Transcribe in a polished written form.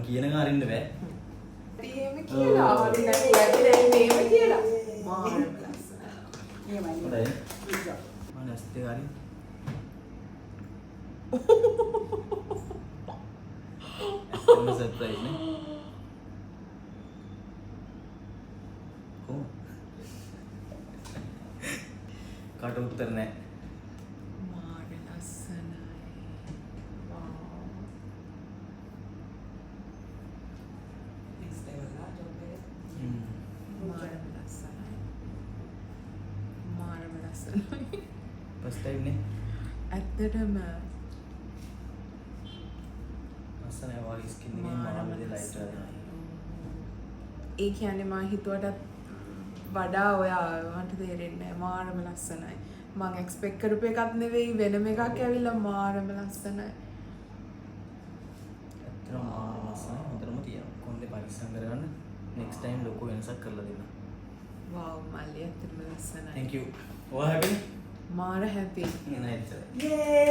කියන එක අරින්න බෑ. එහෙම කියලා හරි නැති ඇයි මේව කියලා මාරම ලස්සනයි. එහෙමයි. හොඳයි. මම ඇස්තේ හරි. ඇත්තම සර්ප්‍රයිස් නේ. කොහොමද? කාට උත්තර නැහැ. මාර ලස්සනයි. මාරම ලස්සනයි. මාරම ලස්සනයි. ෆස්ට් ටයිම් නේ. ඇත්තටම අස්සනේ වාගේ ස්කින් එකේ මාරම මාළු දෙ ලයිට් ලස්සනයි. ආවා. ඒ කියන්නේ මම හිතුවටත් වඩා ඔයා මට තේරෙන්නේ නැහැ. මාරම ලස්සනයි. මම එක්ස්පෙක්ට් කරපු එකක් නෙවෙයි වෙනම එකක් ඇවිල්ලා මාරම ලස්සනයි. ඇත්තටම මාළු ලස්සනයි. හොඳටම තියෙනවා. කොණ්ඩේ පරිස්සම් කරගන්න. next time ලොකු වෙනසක් කරලා දෙන්න. වව් මල්ලි ඇත්තටම ලස්සනයි. thank you. ඔයා හැපි? මාර හැපි. නෑ නෑ. Yay!